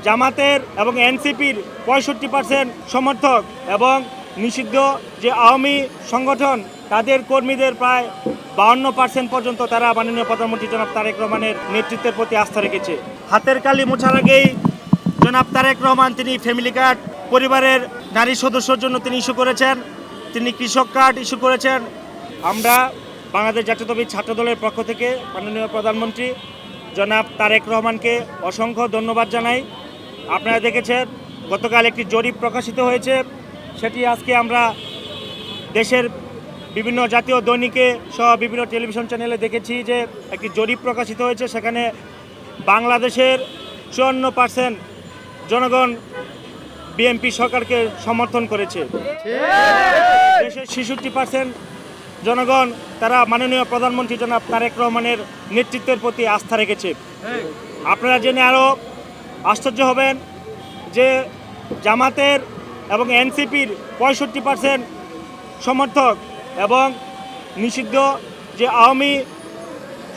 জামাতের এবং এনসিপির 65% সমর্থক এবং নিষিদ্ধ যে আওয়ামী সংগঠন তাদের কর্মীদের প্রায় 52% পর্যন্ত তারা মাননীয় প্রধানমন্ত্রী জনাব তারেক রহমানের নেতৃত্বের প্রতি আস্থা রেখেছে। হাতের কালি মোছার আগেই জনাব তারেক রহমান তিনি ফ্যামিলি কার্ড পরিবারের নারী সদস্যর জন্য তিনি ইস্যু করেছেন, তিনি কৃষক কার্ড ইস্যু করেছেন। আমরা বাংলাদেশ জাতীয়তাবাদী ছাত্র দলের পক্ষ থেকে মাননীয় প্রধানমন্ত্রী জনাব তারেক রহমানকে অসংখ্য ধন্যবাদ জানাই। আপনারা দেখেছেন গতকাল একটি জরিপ প্রকাশিত হয়েছে, সেটি আজকে আমরা দেশের বিভিন্ন জাতীয় দৈনিকে সহ বিভিন্ন টেলিভিশন চ্যানেলে দেখেছি যে একটি জরিপ প্রকাশিত হয়েছে, সেখানে বাংলাদেশের 54% জনগণ বিএনপি সরকারকে সমর্থন করেছে। দেশের 66% জনগণ তারা মাননীয় প্রধানমন্ত্রী জনাব তারেক রহমানের নেতৃত্বের প্রতি আস্থা রেখেছে। আপনারা জেনে আরও আশ্চর্য হবেন যে জামাতের এবং এনসিপির 65% সমর্থক এবং নিষিদ্ধ যে আওয়ামী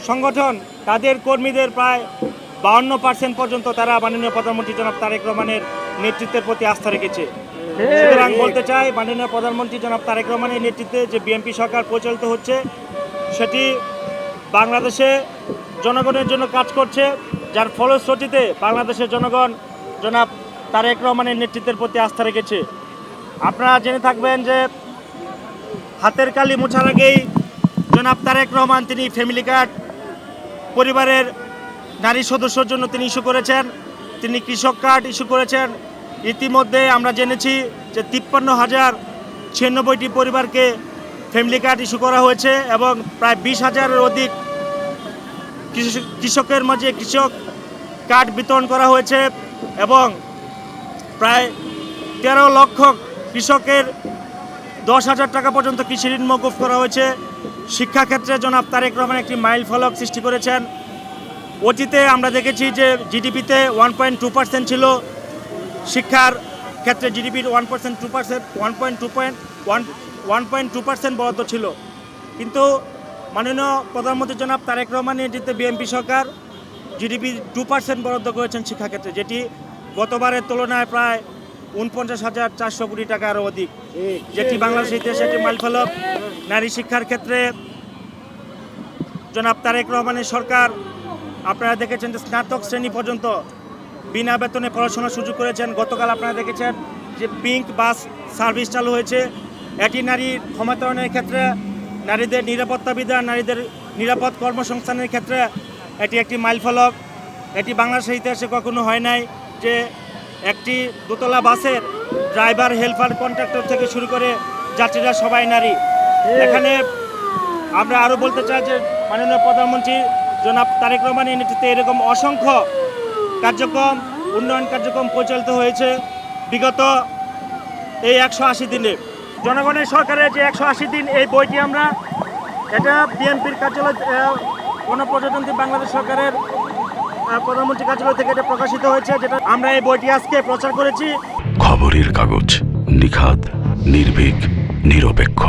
সংগঠন তাদের কর্মীদের প্রায় 52% পর্যন্ত তারা মাননীয় প্রধানমন্ত্রী জনাব তারেক রহমানের নেতৃত্বের প্রতি আস্থা রেখেছে। সুতরাং বলতে চাই মাননীয় প্রধানমন্ত্রী জনাব তারেক রহমানের নেতৃত্বে যে বিএনপি সরকার পরিচালিত হচ্ছে সেটি বাংলাদেশে জনগণের জন্য কাজ করছে, যার ফলশ্রুতিতে বাংলাদেশের জনগণ জনাব তারেক রহমানের নেতৃত্বের প্রতি আস্থা রেখেছে। আপনারা জেনে থাকবেন যে হাতের কালি মোছার আগেই জনাব তারেক রহমান তিনি ফ্যামিলি কার্ড পরিবারের নারী সদস্যর জন্য তিনি ইস্যু করেছেন, তিনি কৃষক কার্ড ইস্যু করেছেন। ইতিমধ্যে আমরা জেনেছি যে 53,096টি পরিবারকে ফ্যামিলি কার্ড ইস্যু করা হয়েছে এবং প্রায় 20,000-এর অধিক কৃষকের মাঝে কৃষক কার্ড বিতরণ করা হয়েছে এবং প্রায় 13 লক্ষ কৃষকের 10,000 টাকা পর্যন্ত কৃষি ঋণ মওকুফ করা হয়েছে। শিক্ষাক্ষেত্রে জনাব তারেক রহমান একটি মাইল ফলক সৃষ্টি করেছেন। অতীতে আমরা দেখেছি যে জিডিপিতে 1.2% ছিল, শিক্ষার ক্ষেত্রে জিডিপির 1.2% বরাদ্দ ছিল, কিন্তু মাননীয় প্রধানমন্ত্রী জনাব তারেক রহমানের নেতৃত্বে বিএনপি সরকার জিডিপির 2% বরাদ্দ করেছেন শিক্ষাক্ষেত্রে, যেটি গতবারের তুলনায় প্রায় 49,400 কোটি টাকা আরও অধিক, যেটি বাংলাদেশের ইতিহাসে একটি মাইলফলক। নারী শিক্ষার ক্ষেত্রে জনাব তারেক রহমানের সরকার আপনারা দেখেছেন যে স্নাতক শ্রেণী পর্যন্ত বিনা বেতনে পড়াশোনার সুযোগ করেছেন। গতকাল আপনারা দেখেছেন যে পিঙ্ক বাস সার্ভিস চালু হয়েছে। এটি নারীর ক্ষমতায়নের ক্ষেত্রে, নারীদের নিরাপত্তা বিধান, নারীদের নিরাপদ কর্মসংস্থানের ক্ষেত্রে এটি একটি মাইলফলক। এটি বাংলাদেশের ইতিহাসে কখনো হয় নাই যে একটি দোতলা বাসের ড্রাইভার, হেল্পার, কন্ট্রাক্টর থেকে শুরু করে যাত্রীরা সবাই নারী। এখানে আমরা আরও বলতে চাই যে মাননীয় প্রধানমন্ত্রী জনাব তারেক রহমানের নেতৃত্বে এরকম অসংখ্য কার্যক্রম, উন্নয়ন কার্যক্রম পরিচালিত হয়েছে বিগত এই 180 দিনে। জনগণের সরকারের যে 180 দিন এই বইটি আমরা এটা বিএনপির কার্যালয় গণপ্রজাতন্ত্রী বাংলাদেশ সরকারের প্রধানমন্ত্রী কার্যালয় থেকে এটা প্রকাশিত হয়েছে, যেটা আমরা এই বইটি আজকে প্রচার করেছি। খবরের কাগজ, নিখাত, নির্ভীক, নিরপেক্ষ।